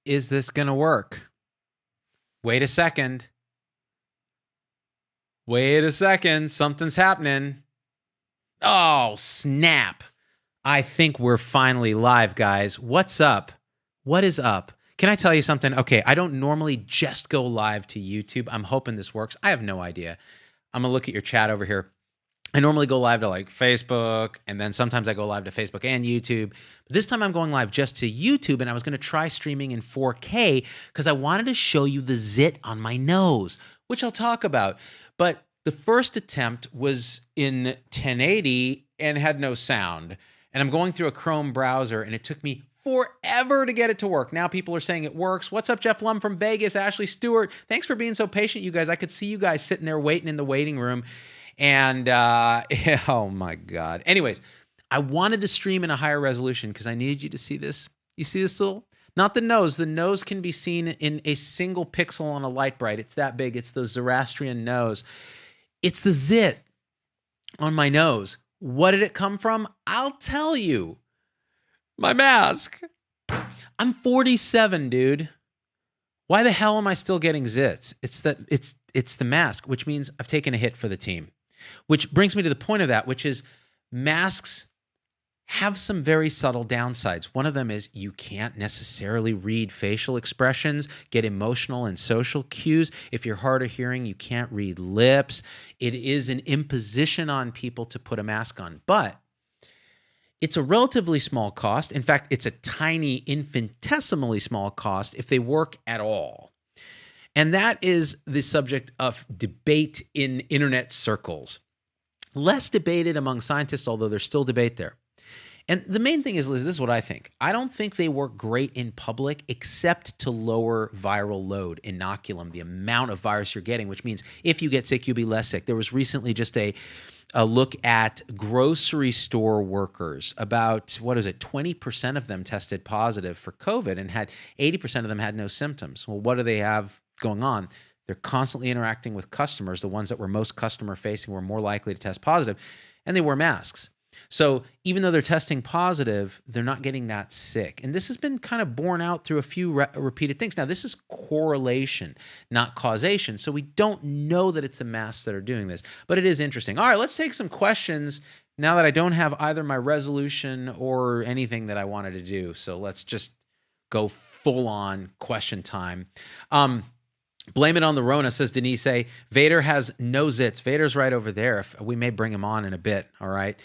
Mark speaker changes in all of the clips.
Speaker 1: is this going to work? Wait a second. Wait a second. Something's happening. Oh, snap. I think we're finally live, guys. What's up? What is up? Can I tell you something? Okay, I don't normally just go live to YouTube. I'm hoping this works. I have no idea. I'm going to look at your chat over here. I normally go live to like Facebook, and then sometimes I go live to Facebook and YouTube. But this time I'm going live just to YouTube, and I was going to try streaming in 4K because I wanted to show you the zit on my nose, which I'll talk about. But the first attempt was in 1080 and had no sound. And I'm going through a Chrome browser, and it took me forever to get it to work. Now people are saying it works. What's up, Jeff Lum from Vegas? Ashley Stewart. Thanks for being so patient, you guys. I could see you guys sitting there waiting in the waiting room. And, oh my God. Anyways, I wanted to stream in a higher resolution because I needed you to see this. You see this little, not the nose. The nose can be seen in a single pixel on a light bright. It's that big. It's the Zoroastrian nose. It's the zit on my nose. What did it come from? I'll tell you. My mask. I'm 47, dude. Why the hell am I still getting zits? It's the mask, which means I've taken a hit for the team. Which brings me to the point of that, which is masks have some very subtle downsides. One of them is you can't necessarily read facial expressions, get emotional and social cues. If you're hard of hearing, you can't read lips. It is an imposition on people to put a mask on. But it's a relatively small cost. In fact, it's a tiny, infinitesimally small cost if they work at all. And that is the subject of debate in internet circles. Less debated among scientists, although there's still debate there. And the main thing is, Liz, this is what I think. I don't think they work great in public except to lower viral load, inoculum, the amount of virus you're getting, which means if you get sick, you'll be less sick. There was recently just a look at grocery store workers. About, 20% of them tested positive for COVID and had 80% of them had no symptoms. Well, what do they have going on? They're constantly interacting with customers. The ones that were most customer facing were more likely to test positive, and they wear masks. So even though they're testing positive, they're not getting that sick. And this has been kind of borne out through a few repeated things. Now, this is correlation, not causation. So we don't know that it's the masks that are doing this, but it is interesting. All right, let's take some questions now that I don't have either my resolution or anything that I wanted to do. So let's just go full on question time. Blame it on the Rona, says Denise. Vader has no zits. Vader's right over there. We may bring him on in a bit, all right,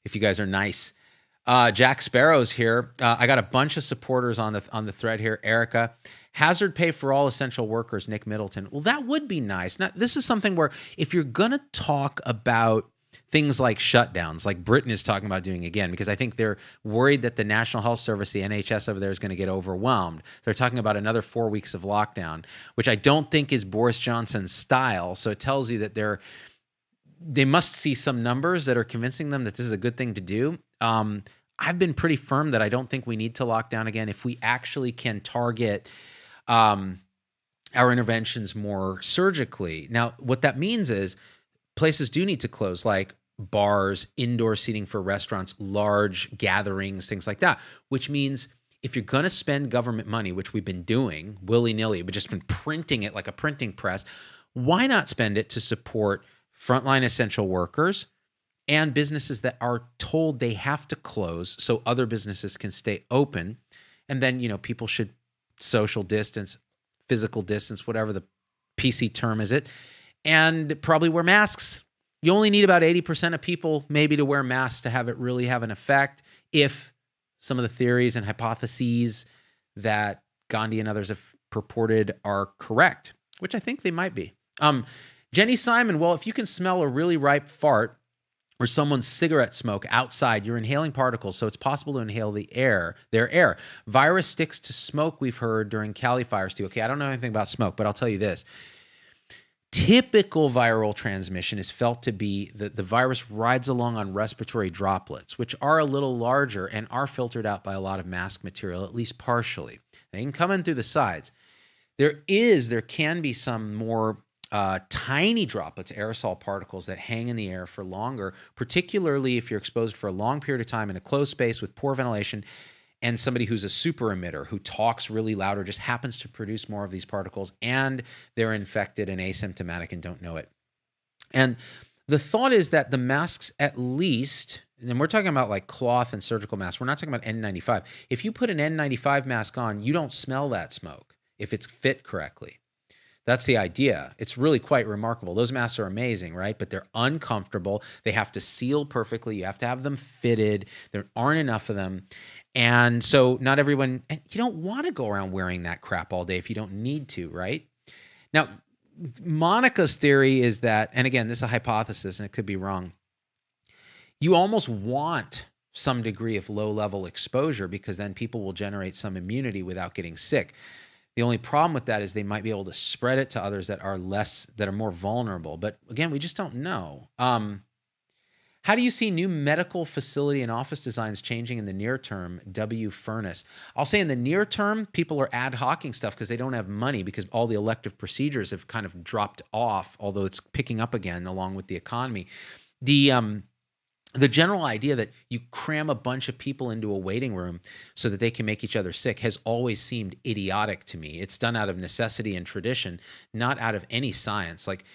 Speaker 1: if you guys are nice. Jack Sparrow's here. I got a bunch of supporters on the thread here. Erica. Hazard pay for all essential workers, Nick Middleton. Well, that would be nice. Now, this is something where if you're going to talk about things like shutdowns, like Britain is talking about doing again, because I think they're worried that the National Health Service, the NHS over there, is going to get overwhelmed. They're talking about another 4 weeks of lockdown, which I don't think is Boris Johnson's style. So it tells you that they must see some numbers that are convincing them that this is a good thing to do. I've been pretty firm that I don't think we need to lock down again if we actually can target our interventions more surgically. Now, what that means is places do need to close, like bars, indoor seating for restaurants, large gatherings, things like that, which means if you're going to spend government money, which we've been doing willy-nilly, but just been printing it like a printing press, why not spend it to support frontline essential workers and businesses that are told they have to close so other businesses can stay open? And then, people should social distance, physical distance, whatever the PC term is it, and probably wear masks. You only need about 80% of people maybe to wear masks to have it really have an effect if some of the theories and hypotheses that Gandhi and others have purported are correct, which I think they might be. Jenny Simon, well, if you can smell a really ripe fart or someone's cigarette smoke outside, you're inhaling particles, so it's possible to inhale their air. Virus sticks to smoke, we've heard, during Cali fires too. Okay, I don't know anything about smoke, but I'll tell you this. Typical viral transmission is felt to be that the virus rides along on respiratory droplets, which are a little larger and are filtered out by a lot of mask material, at least partially. They can come in through the sides. There can be some more tiny droplets, aerosol particles that hang in the air for longer, particularly if you're exposed for a long period of time in a closed space with poor ventilation and somebody who's a super emitter who talks really loud or just happens to produce more of these particles, and they're infected and asymptomatic and don't know it. And the thought is that the masks, at least, and we're talking about like cloth and surgical masks, we're not talking about N95. If you put an N95 mask on, you don't smell that smoke if it's fit correctly. That's the idea. It's really quite remarkable. Those masks are amazing, right? But they're uncomfortable. They have to seal perfectly. You have to have them fitted. There aren't enough of them. And so not everyone, and you don't want to go around wearing that crap all day if you don't need to, right? Now, Monica's theory is that, and again, this is a hypothesis and it could be wrong, you almost want some degree of low-level exposure because then people will generate some immunity without getting sick. The only problem with that is they might be able to spread it to others that are more vulnerable. But again, we just don't know. How do you see new medical facility and office designs changing in the near term? W. Furnace. I'll say in the near term, people are ad hocing stuff because they don't have money because all the elective procedures have kind of dropped off, although it's picking up again along with the economy. The general idea that you cram a bunch of people into a waiting room so that they can make each other sick has always seemed idiotic to me. It's done out of necessity and tradition, not out of any science. Like,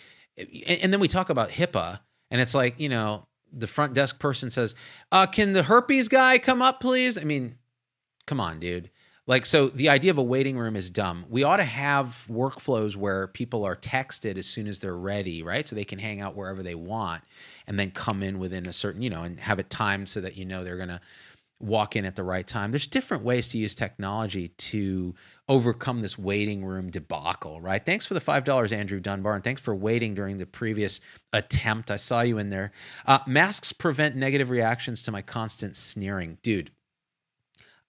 Speaker 1: and then we talk about HIPAA, and it's like, you know, the front desk person says, can the herpes guy come up, please? I mean, come on, dude. Like, so the idea of a waiting room is dumb. We ought to have workflows where people are texted as soon as they're ready, right? So they can hang out wherever they want and then come in within a certain, you know, and have it timed so that you know they're going to walk in at the right time. There's different ways to use technology to overcome this waiting room debacle, right? Thanks for the $5, Andrew Dunbar, and thanks for waiting during the previous attempt. I saw you in there. Masks prevent negative reactions to my constant sneering. Dude,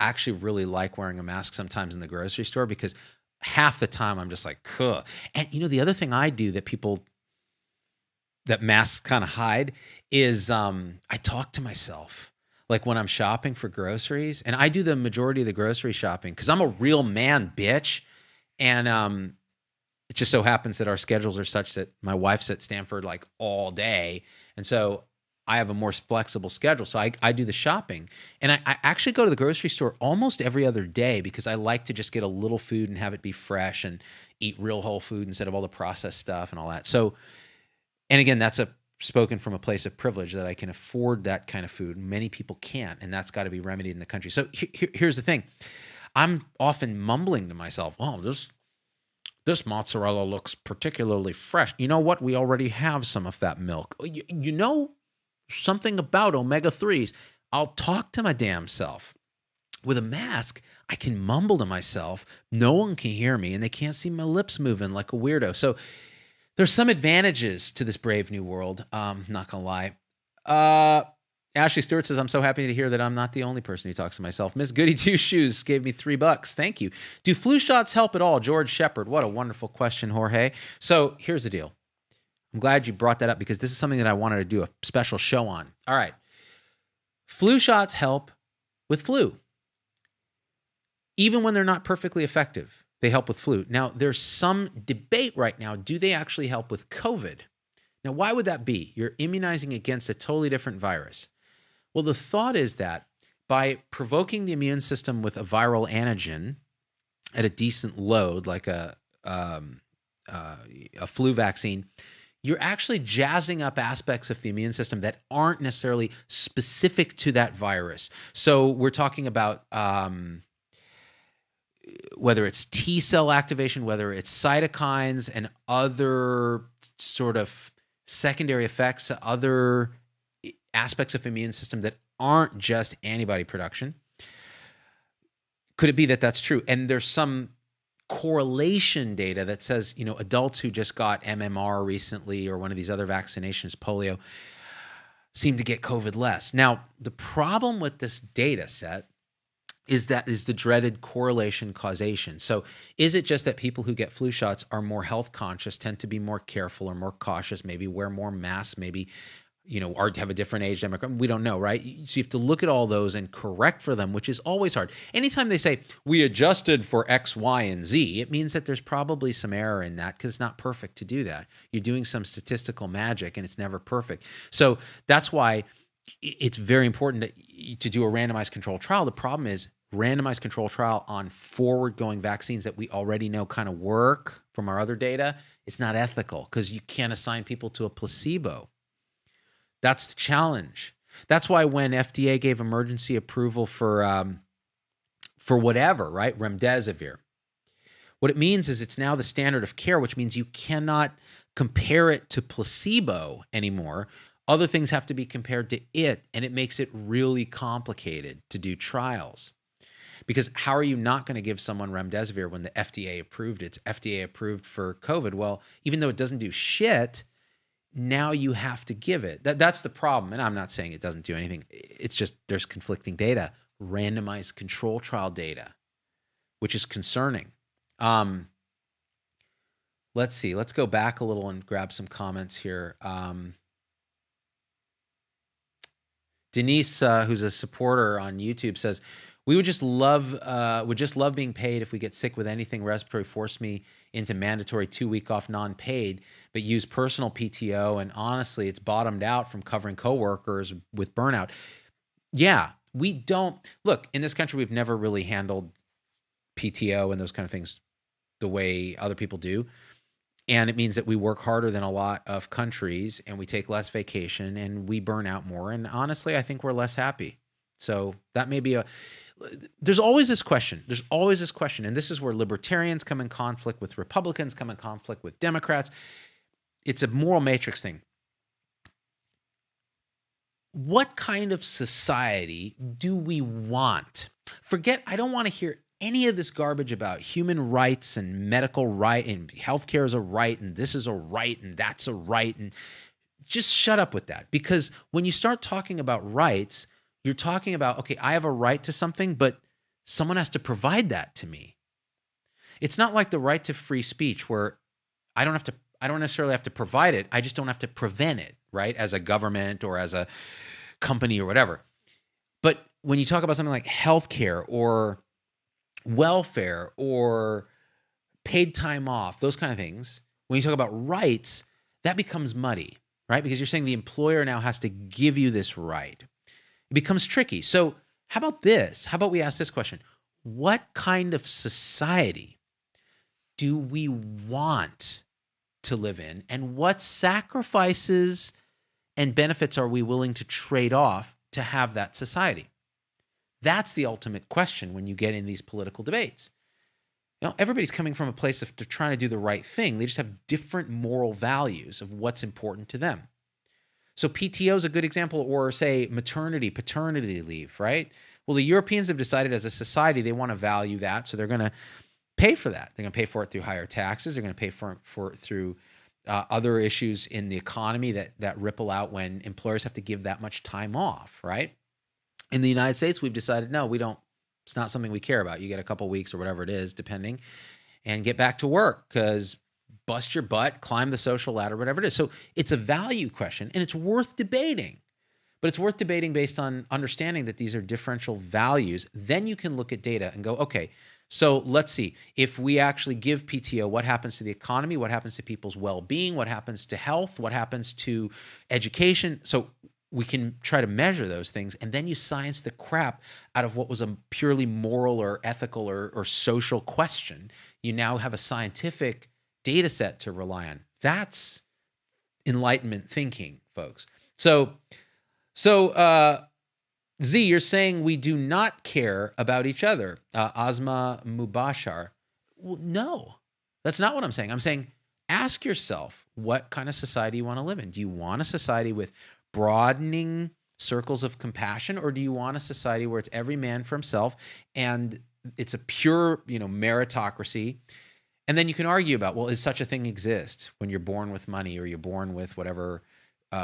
Speaker 1: I actually really like wearing a mask sometimes in the grocery store because half the time I'm just like, "Cuh." And you know, the other thing I do that masks kind of hide is I talk to myself. Like when I'm shopping for groceries, and I do the majority of the grocery shopping because I'm a real man, bitch. And it just so happens that our schedules are such that my wife's at Stanford like all day. And so I have a more flexible schedule. So I do the shopping. And I actually go to the grocery store almost every other day because I like to just get a little food and have it be fresh and eat real whole food instead of all the processed stuff and all that. So, and again, that's spoken from a place of privilege that I can afford that kind of food. Many people can't, and that's got to be remedied in the country. So here's the thing. I'm often mumbling to myself, oh, this mozzarella looks particularly fresh. You know what? We already have some of that milk. You know something about omega-3s. I'll talk to my damn self. With a mask, I can mumble to myself. No one can hear me, and they can't see my lips moving like a weirdo. So there's some advantages to this brave new world. Not gonna lie. Ashley Stewart says, I'm so happy to hear that I'm not the only person who talks to myself. Miss Goody Two Shoes gave me $3. Thank you. Do flu shots help at all? George Shepard. What a wonderful question, Jorge. So here's the deal. I'm glad you brought that up because this is something that I wanted to do a special show on. All right. Flu shots help with flu. Even when they're not perfectly effective, they help with flu. Now, there's some debate right now. Do they actually help with COVID? Now, why would that be? You're immunizing against a totally different virus. Well, the thought is that by provoking the immune system with a viral antigen at a decent load, like a flu vaccine, you're actually jazzing up aspects of the immune system that aren't necessarily specific to that virus. So we're talking about whether it's T cell activation, whether it's cytokines and other sort of secondary effects, other aspects of immune system that aren't just antibody production. Could it be that that's true? And there's some correlation data that says, you know, adults who just got MMR recently or one of these other vaccinations, polio, seem to get COVID less. Now, the problem with this data set is the dreaded correlation causation. So is it just that people who get flu shots are more health conscious, tend to be more careful or more cautious, maybe wear more masks, maybe, you know, or have a different age demographic? We don't know, right? So you have to look at all those and correct for them, which is always hard. Anytime they say, we adjusted for X, Y, and Z, it means that there's probably some error in that because it's not perfect to do that. You're doing some statistical magic and it's never perfect. So that's why it's very important to do a randomized controlled trial. The problem is randomized control trial on forward-going vaccines that we already know kind of work from our other data, it's not ethical because you can't assign people to a placebo. That's the challenge. That's why when FDA gave emergency approval for whatever, right, remdesivir, what it means is it's now the standard of care, which means you cannot compare it to placebo anymore. Other things have to be compared to it, and it makes it really complicated to do trials. Because how are you not going to give someone remdesivir when the FDA approved it? It's FDA approved for COVID. Well, even though it doesn't do shit, now you have to give it. That's the problem. And I'm not saying it doesn't do anything. It's just there's conflicting data, randomized control trial data, which is concerning. Let's see. Let's go back a little and grab some comments here. Denise, who's a supporter on YouTube, says, we would just love being paid if we get sick with anything respiratory. Force me into mandatory 2-week off non-paid, but use personal PTO. And honestly, it's bottomed out from covering coworkers with burnout. Yeah, we don't look in this country. We've never really handled PTO and those kind of things the way other people do. And it means that we work harder than a lot of countries and we take less vacation and we burn out more. And honestly, I think we're less happy. So that may be there's always this question. And this is where libertarians come in conflict with Republicans, come in conflict with Democrats. It's a moral matrix thing. What kind of society do we want? I don't want to hear any of this garbage about human rights and medical right and healthcare is a right and this is a right and that's a right. And just shut up with that. Because when you start talking about rights, you're talking about, okay, I have a right to something, but someone has to provide that to me. It's not like the right to free speech where I don't necessarily have to provide it. I just don't have to prevent it, right? As a government or as a company or whatever. But when you talk about something like healthcare or welfare or paid time off, those kind of things, when you talk about rights, that becomes muddy, right? Because you're saying the employer now has to give you this right. It becomes tricky. So how about this? How about we ask this question? What kind of society do we want to live in? And what sacrifices and benefits are we willing to trade off to have that society? That's the ultimate question when you get in these political debates. Everybody's coming from a place of trying to do the right thing. They just have different moral values of what's important to them. So PTO is a good example, or say maternity, paternity leave, right? Well, the Europeans have decided as a society they want to value that, so they're going to pay for that. They're going to pay for it through higher taxes. They're going to pay for it through other issues in the economy that ripple out when employers have to give that much time off, right? In the United States, we've decided, no, we don't. It's not something we care about. You get a couple weeks or whatever it is, depending, and get back to work because bust your butt, climb the social ladder, whatever it is. So it's a value question, and it's worth debating. But it's worth debating based on understanding that these are differential values. Then you can look at data and go, okay, so let's see. If we actually give PTO, what happens to the economy? What happens to people's well-being? What happens to health? What happens to education? So we can try to measure those things, and then you science the crap out of what was a purely moral or ethical or social question. You now have a scientific data set to rely on. That's enlightenment thinking, folks. So Z, you're saying we do not care about each other. Asma Mubashar. Well, no, that's not what I'm saying. I'm saying ask yourself what kind of society you want to live in. Do you want a society with broadening circles of compassion, or do you want a society where it's every man for himself and it's a pure, meritocracy? And then you can argue about, well, is such a thing exist when you're born with money or you're born with whatever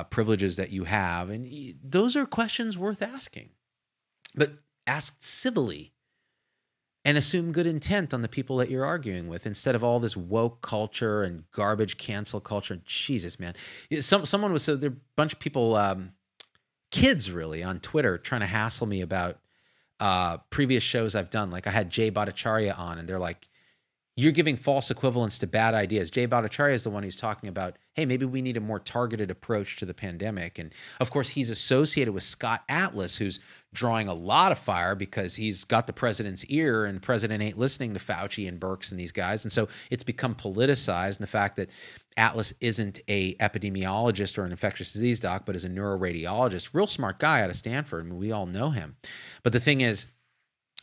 Speaker 1: privileges that you have? And those are questions worth asking, but ask civilly and assume good intent on the people that you're arguing with instead of all this woke culture and garbage cancel culture. Jesus, man. Someone was, there are a bunch of people, kids really, on Twitter trying to hassle me about previous shows I've done. Like I had Jay Bhattacharya on, and they're like, you're giving false equivalence to bad ideas. Jay Bhattacharya is the one who's talking about hey, maybe we need a more targeted approach to the pandemic. And of course, he's associated with Scott Atlas, who's drawing a lot of fire because he's got the president's ear, and the president ain't listening to Fauci and Birx and these guys. And so it's become politicized. And the fact that Atlas isn't a epidemiologist or an infectious disease doc, but is a neuroradiologist, real smart guy out of Stanford. I mean, we all know him. But the thing is,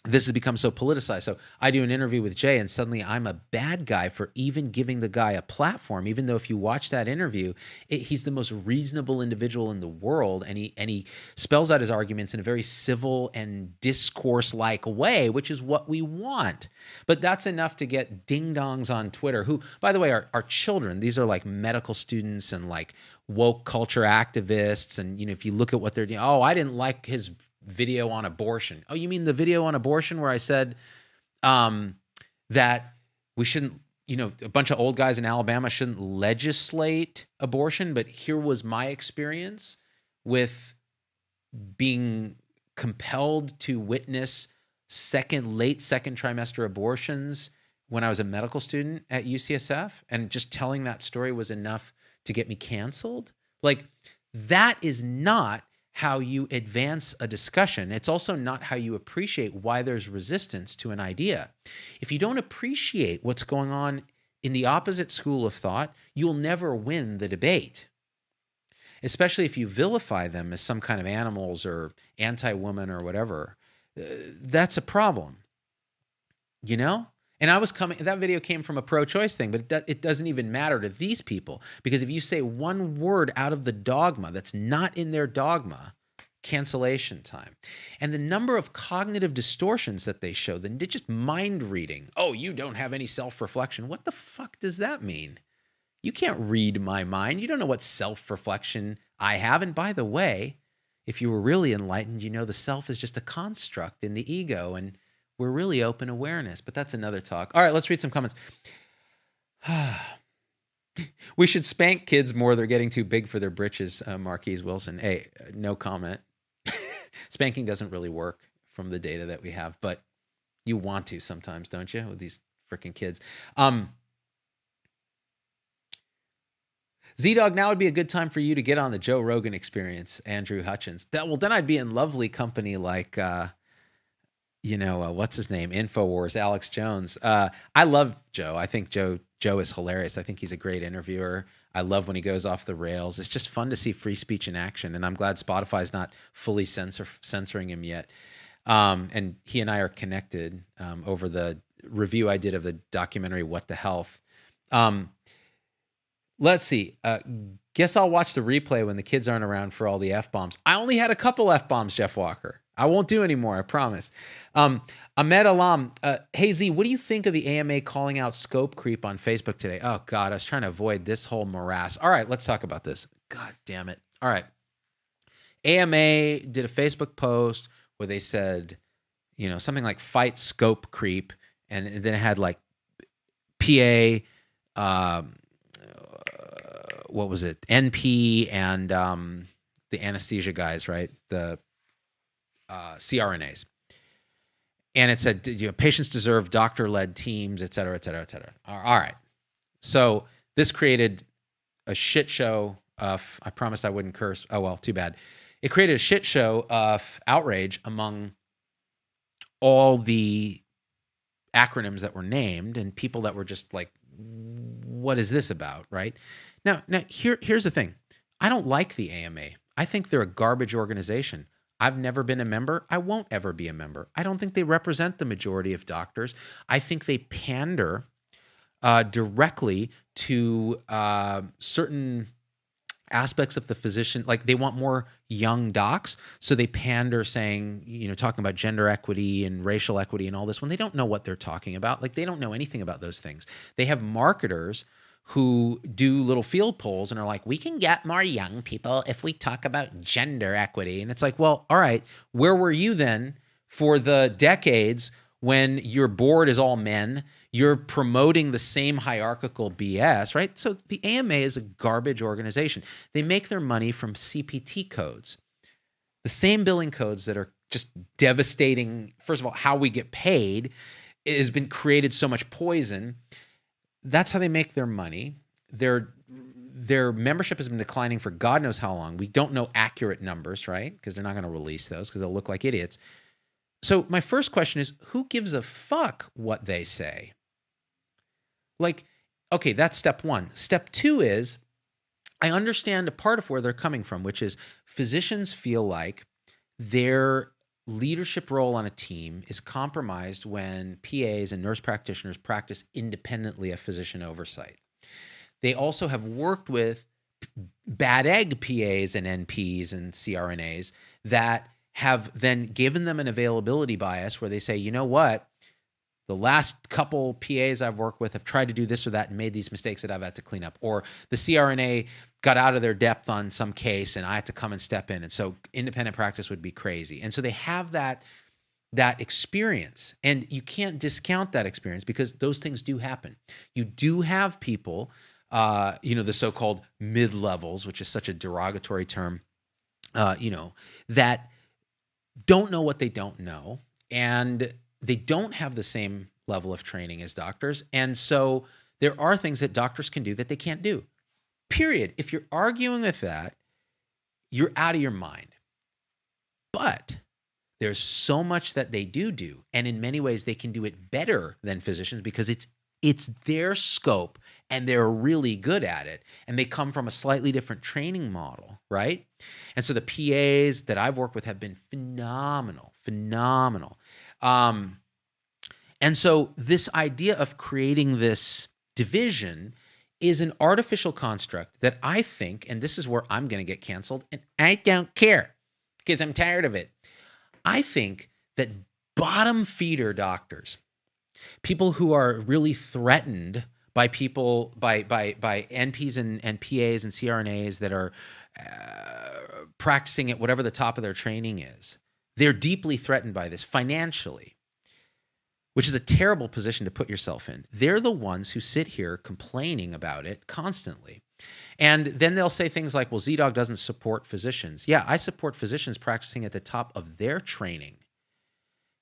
Speaker 1: this has become so politicized. So I do an interview with Jay, and suddenly I'm a bad guy for even giving the guy a platform, even though if you watch that interview, he's the most reasonable individual in the world, and he spells out his arguments in a very civil and discourse-like way, which is what we want. But that's enough to get ding-dongs on Twitter, who, by the way, are children. These are like medical students and like woke culture activists. And, you know, if you look at what they're doing, oh, I didn't like his video on abortion. Oh, you mean the video on abortion where I said that we shouldn't, you know, a bunch of old guys in Alabama shouldn't legislate abortion, but here was my experience with being compelled to witness late second trimester abortions when I was a medical student at UCSF, and just telling that story was enough to get me canceled. Like, that is not how you advance a discussion. It's also not how you appreciate why there's resistance to an idea. If you don't appreciate what's going on in the opposite school of thought, you'll never win the debate, especially if you vilify them as some kind of animals or anti-woman or whatever. That's a problem, you know? And that video came from a pro-choice thing, but it doesn't even matter to these people, because if you say one word out of the dogma that's not in their dogma, cancellation time. And the number of cognitive distortions that they show, they're just mind reading. Oh, you don't have any self-reflection. What the fuck does that mean? You can't read my mind. You don't know what self-reflection I have. And by the way, if you were really enlightened, you know the self is just a construct in the ego, and we're really open awareness. But that's another talk. All right, let's read some comments. We should spank kids more. They're getting too big for their britches, Marquise Wilson. Hey, no comment. Spanking doesn't really work from the data that we have, but you want to sometimes, don't you, with these freaking kids? Z-Dog, now would be a good time for you to get on the Joe Rogan Experience, Andrew Hutchins. Well, then I'd be in lovely company like... what's his name? InfoWars, Alex Jones. I love Joe. I think Joe is hilarious. I think he's a great interviewer. I love when he goes off the rails. It's just fun to see free speech in action, and I'm glad Spotify's not fully censoring him yet. And he and I are connected over the review I did of the documentary What the Health. Let's see. Guess I'll watch the replay when the kids aren't around for all the F-bombs. I only had a couple F-bombs, Jeff Walker. I won't do any more, I promise. Ahmed Alam, hey Z, what do you think of the AMA calling out scope creep on Facebook today? Oh God, I was trying to avoid this whole morass. All right, let's talk about this. God damn it. All right. AMA did a Facebook post where they said, something like fight scope creep. And then it had like PA, what was it? NP and the anesthesia guys, right? The CRNAs. And it said, patients deserve doctor-led teams, et cetera, et cetera, et cetera. All right. So this created a shit show of, I promised I wouldn't curse. Oh, well, too bad. It created a shit show of outrage among all the acronyms that were named and people that were just like, what is this about, right? Now here's the thing. I don't like the AMA. I think they're a garbage organization. I've never been a member. I won't ever be a member. I don't think they represent the majority of doctors. I think they pander directly to certain aspects of the physician. Like they want more young docs. So they pander saying, talking about gender equity and racial equity and all this when they don't know what they're talking about. Like they don't know anything about those things. They have marketers who do little field polls and are like, we can get more young people if we talk about gender equity. And it's like, well, all right, where were you then for the decades when your board is all men, you're promoting the same hierarchical BS, right? So the AMA is a garbage organization. They make their money from CPT codes, the same billing codes that are just devastating. First of all, how we get paid has been created so much poison. That's how they make their money. their membership has been declining for God knows how long. We don't know accurate numbers, right? Because they're not going to release those because they'll look like idiots. So my first question is, who gives a fuck what they say? Like, okay, that's step one. Step two is, I understand a part of where they're coming from, which is physicians feel like their leadership role on a team is compromised when PAs and nurse practitioners practice independently of physician oversight. They also have worked with bad egg PAs and NPs and CRNAs that have then given them an availability bias where they say, you know what? The last couple PAs I've worked with have tried to do this or that and made these mistakes that I've had to clean up. Or the CRNA got out of their depth on some case and I had to come and step in. And so independent practice would be crazy. And so they have that experience. And you can't discount that experience because those things do happen. You do have people, the so-called mid-levels, which is such a derogatory term, that don't know what they don't know. And they don't have the same level of training as doctors. And so there are things that doctors can do that they can't do. Period. If you're arguing with that, you're out of your mind. But there's so much that they do. And in many ways, they can do it better than physicians because it's their scope and they're really good at it. And they come from a slightly different training model, right? And so the PAs that I've worked with have been phenomenal. And so this idea of creating this division is an artificial construct that I think, and this is where I'm going to get canceled, and I don't care because I'm tired of it. I think that bottom feeder doctors, people who are really threatened by people, by NPs and PAs and CRNAs that are practicing at whatever the top of their training is, they're deeply threatened by this financially, which is a terrible position to put yourself in. They're the ones who sit here complaining about it constantly. And then they'll say things like, well, ZDogg doesn't support physicians. Yeah, I support physicians practicing at the top of their training.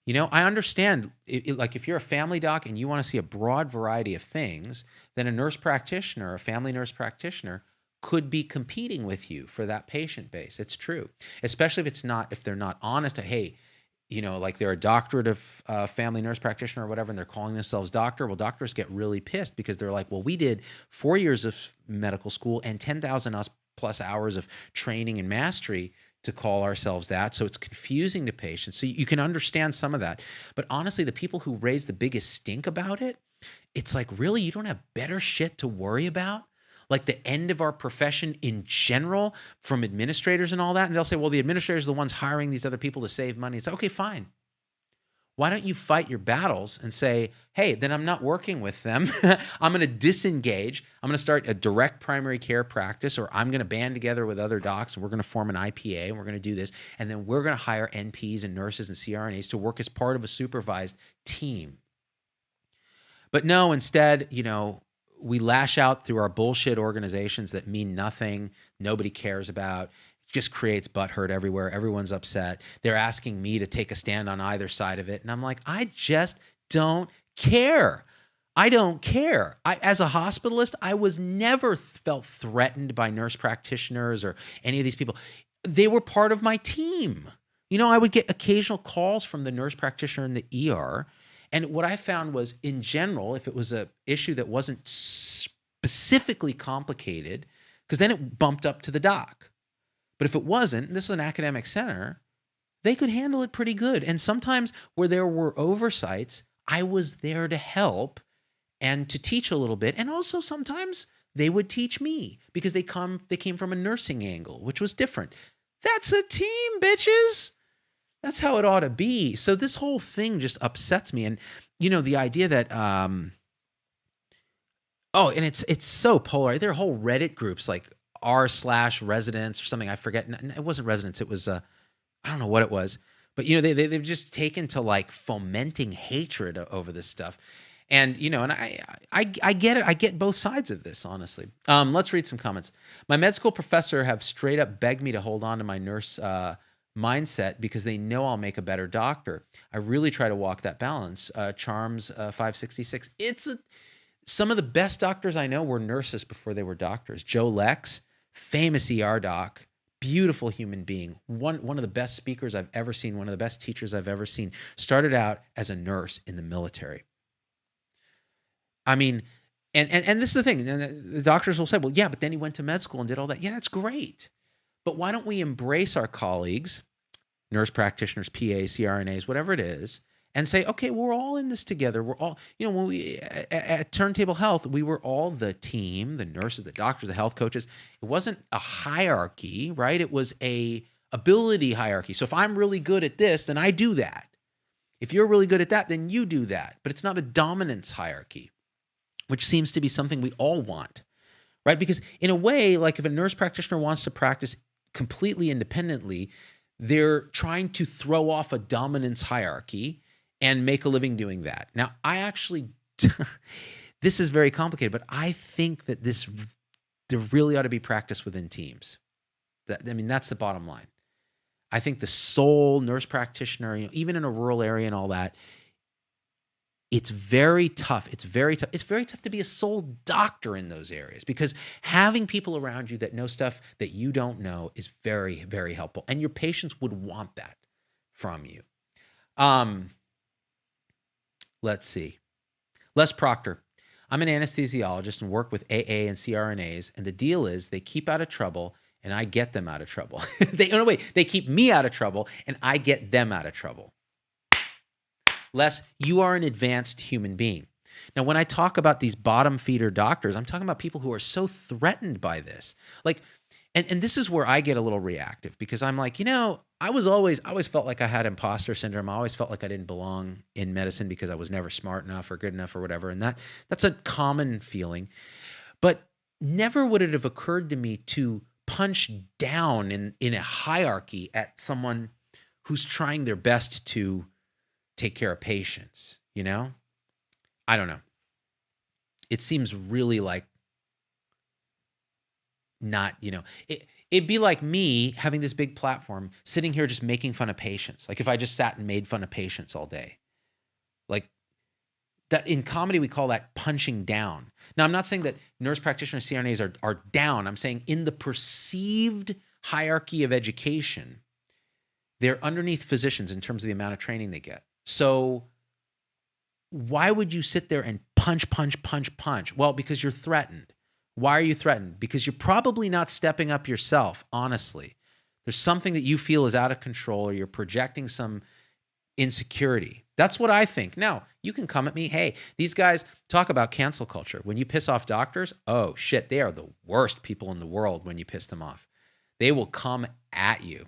Speaker 1: You know, I understand, like if you're a family doc and you want to see a broad variety of things, then a nurse practitioner, a family nurse practitioner, could be competing with you for that patient base. It's true, especially if they're not honest. Hey, like they're a doctorate of family nurse practitioner or whatever, and they're calling themselves doctor. Well, doctors get really pissed because they're like, well, we did 4 years of medical school and 10,000 plus hours of training and mastery to call ourselves that. So it's confusing to patients. So you can understand some of that. But honestly, the people who raise the biggest stink about it, it's like, really, you don't have better shit to worry about? Like the end of our profession in general from administrators and all that. And they'll say, well, the administrators are the ones hiring these other people to save money. It's okay, fine. Why don't you fight your battles and say, hey, then I'm not working with them. I'm going to disengage. I'm going to start a direct primary care practice, or I'm going to band together with other docs and we're going to form an IPA and we're going to do this. And then we're going to hire NPs and nurses and CRNAs to work as part of a supervised team. But no, instead, we lash out through our bullshit organizations that mean nothing, nobody cares about. It just creates butthurt everywhere. Everyone's upset. They're asking me to take a stand on either side of it. And I'm like, I just don't care. I don't care. As a hospitalist, I was never felt threatened by nurse practitioners or any of these people. They were part of my team. I would get occasional calls from the nurse practitioner in the ER. And what I found was, in general, if it was an issue that wasn't specifically complicated, because then it bumped up to the doc. But if it wasn't, and this is an academic center, they could handle it pretty good. And sometimes where there were oversights, I was there to help and to teach a little bit. And also sometimes they would teach me because they came from a nursing angle, which was different. That's a team, bitches. That's how it ought to be. So this whole thing just upsets me. And, the idea that, and it's so polar. There are whole Reddit groups like r/residents or something. I forget. It wasn't residents. It was, I don't know what it was. But, they've just taken to like fomenting hatred over this stuff. And, and I get it. I get both sides of this, honestly. Let's read some comments. My med school professor have straight up begged me to hold on to my nurse mindset because they know I'll make a better doctor. I really try to walk that balance. Charms 566. Some of the best doctors I know were nurses before they were doctors. Joe Lex, famous ER doc, beautiful human being, one of the best speakers I've ever seen, one of the best teachers I've ever seen, started out as a nurse in the military. I mean, and this is the thing, the doctors will say, well, yeah, but then he went to med school and did all that. Yeah, that's great. But why don't we embrace our colleagues, nurse practitioners, PAs, CRNAs, whatever it is, and say, okay, we're all in this together. We're all, when we, at Turntable Health, we were all the team, the nurses, the doctors, the health coaches. It wasn't a hierarchy, right? It was a ability hierarchy. So if I'm really good at this, then I do that. If you're really good at that, then you do that. But it's not a dominance hierarchy, which seems to be something we all want, right? Because in a way, like if a nurse practitioner wants to practice completely independently, they're trying to throw off a dominance hierarchy and make a living doing that. Now, I actually, this is very complicated, but I think that there really ought to be practice within teams. That's the bottom line. I think the sole nurse practitioner, even in a rural area and all that, it's very tough. It's very tough. It's very tough to be a sole doctor in those areas because having people around you that know stuff that you don't know is very, very helpful. And your patients would want that from you. Let's see. Les Proctor. I'm an anesthesiologist and work with AA and CRNAs. And the deal is they keep out of trouble and I get them out of trouble. They keep me out of trouble and I get them out of trouble. Les, you are an advanced human being. Now, when I talk about these bottom feeder doctors, I'm talking about people who are so threatened by this. And this is where I get a little reactive because I'm like, I always felt like I had imposter syndrome. I always felt like I didn't belong in medicine because I was never smart enough or good enough or whatever. And that's a common feeling. But never would it have occurred to me to punch down in a hierarchy at someone who's trying their best to take care of patients, I don't know. It seems really like not, it'd be like me having this big platform, sitting here just making fun of patients. Like if I just sat and made fun of patients all day. Like that in comedy, we call that punching down. Now, I'm not saying that nurse practitioners, CRNAs are down. I'm saying in the perceived hierarchy of education, they're underneath physicians in terms of the amount of training they get. So why would you sit there and punch? Well, because you're threatened. Why are you threatened? Because you're probably not stepping up yourself, honestly. There's something that you feel is out of control or you're projecting some insecurity. That's what I think. Now, you can come at me. Hey, these guys talk about cancel culture. When you piss off doctors, oh shit, they are the worst people in the world when you piss them off. They will come at you.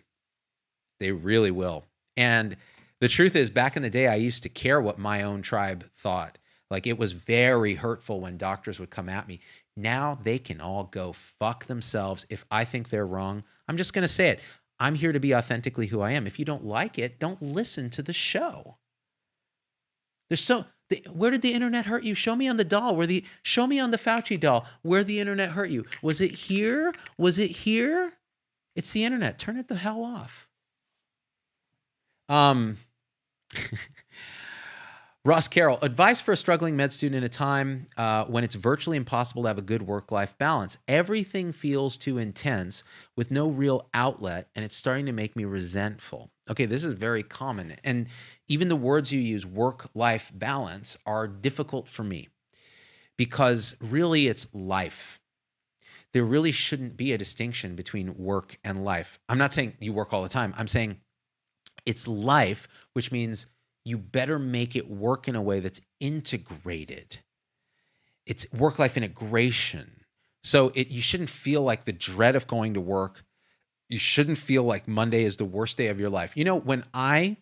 Speaker 1: They really will. And the truth is, back in the day, I used to care what my own tribe thought. Like it was very hurtful when doctors would come at me. Now they can all go fuck themselves. If I think they're wrong, I'm just going to say it. I'm here to be authentically who I am. If you don't like it, don't listen to the show. Where did the internet hurt you? Show me on the doll. Show me on the Fauci doll where the internet hurt you. Was it here? Was it here? It's the internet. Turn it the hell off. Ross Carroll, advice for a struggling med student in a time when it's virtually impossible to have a good work-life balance. Everything feels too intense with no real outlet, and it's starting to make me resentful. Okay, this is very common. And even the words you use, work-life balance, are difficult for me because really it's life. There really shouldn't be a distinction between work and life. I'm not saying you work all the time. I'm saying it's life, which means you better make it work in a way that's integrated. It's work-life integration. So you shouldn't feel like the dread of going to work. You shouldn't feel like Monday is the worst day of your life. When I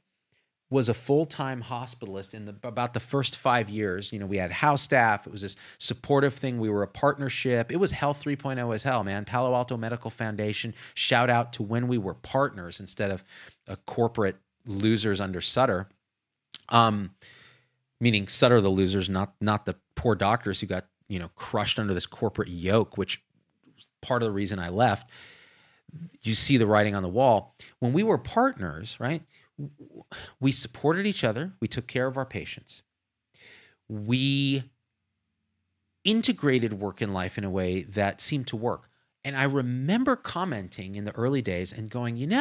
Speaker 1: was a full-time hospitalist in about the first 5 years, we had house staff. It was this supportive thing. We were a partnership. It was Health 3.0 as hell, man. Palo Alto Medical Foundation. Shout out to when we were partners instead of a corporate losers under Sutter. Meaning Sutter the losers, not the poor doctors who got, crushed under this corporate yoke, which was part of the reason I left. You see the writing on the wall. When we were partners, right, we supported each other. We took care of our patients. We integrated work and life in a way that seemed to work. And I remember commenting in the early days and going,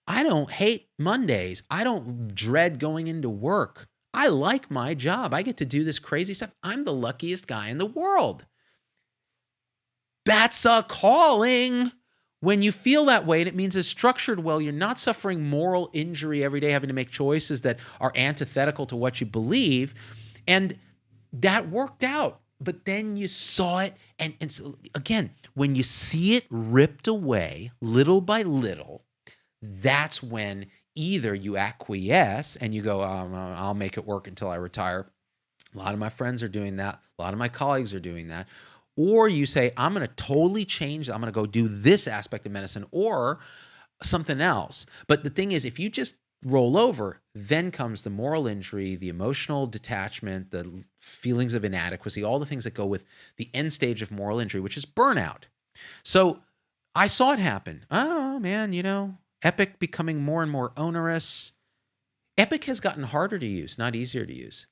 Speaker 1: I don't hate Mondays. I don't dread going into work. I like my job. I get to do this crazy stuff. I'm the luckiest guy in the world. That's a calling. When you feel that way, and it means it's structured well, you're not suffering moral injury every day, having to make choices that are antithetical to what you believe. And that worked out. But then you saw it. And so, again, when you see it ripped away little by little, that's when either you acquiesce and you go, I'll make it work until I retire. A lot of my friends are doing that. A lot of my colleagues are doing that. Or you say, I'm going to totally change. I'm going to go do this aspect of medicine or something else. But the thing is, if you just roll over, then comes the moral injury, the emotional detachment, the feelings of inadequacy, all the things that go with the end stage of moral injury, which is burnout. So I saw it happen. Oh, man, Epic becoming more and more onerous. Epic has gotten harder to use, not easier to use.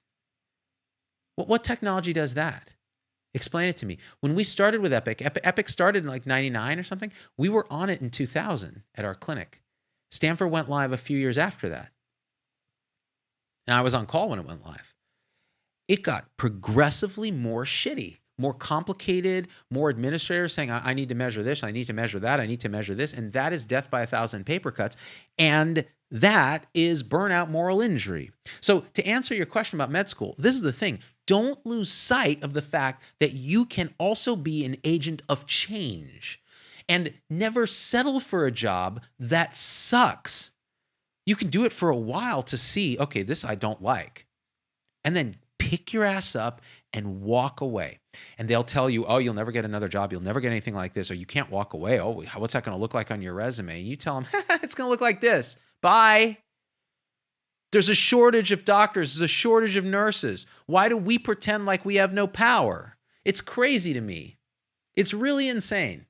Speaker 1: What technology does that? Explain it to me. When we started with Epic started in like 99 or something. We were on it in 2000 at our clinic. Stanford went live a few years after that. And I was on call when it went live. It got progressively more shitty, more complicated, more administrators saying, I need to measure this, I need to measure that, I need to measure this. And that is death by 1,000 paper cuts. And that is burnout, moral injury. So to answer your question about med school, this is the thing. Don't lose sight of the fact that you can also be an agent of change and never settle for a job that sucks. You can do it for a while to see, okay, this I don't like. And then pick your ass up and walk away. And they'll tell you, oh, you'll never get another job. You'll never get anything like this. Or you can't walk away. Oh, what's that going to look like on your resume? And you tell them, it's going to look like this. Bye. There's a shortage of doctors. There's a shortage of nurses. Why do we pretend like we have no power? It's crazy to me. It's really insane.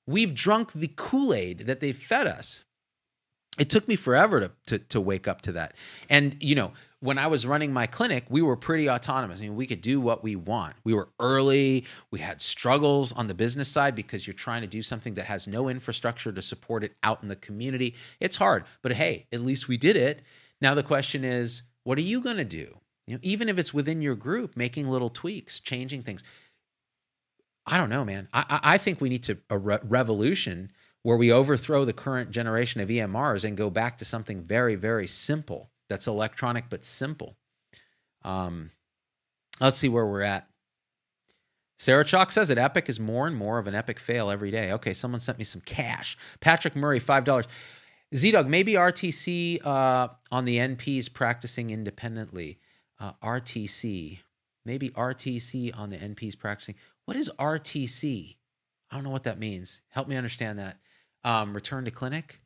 Speaker 1: We've drunk the Kool-Aid that they've fed us. It took me forever to wake up to that. And, when I was running my clinic, we were pretty autonomous. We could do what we want. We were early. We had struggles on the business side because you're trying to do something that has no infrastructure to support it out in the community. It's hard. But hey, at least we did it. Now the question is, what are you going to do? Even if it's within your group, making little tweaks, changing things. I don't know, man. I think we need a revolution where we overthrow the current generation of EMRs and go back to something very, very simple. That's electronic but simple. Let's see where we're at. Sarah Chalk says it. Epic is more and more of an epic fail every day. Okay, someone sent me some cash. Patrick Murray, $5. Z-Dog, maybe RTC on the NPs practicing independently. RTC. Maybe RTC on the NPs practicing. What is RTC? I don't know what that means. Help me understand that. Return to clinic?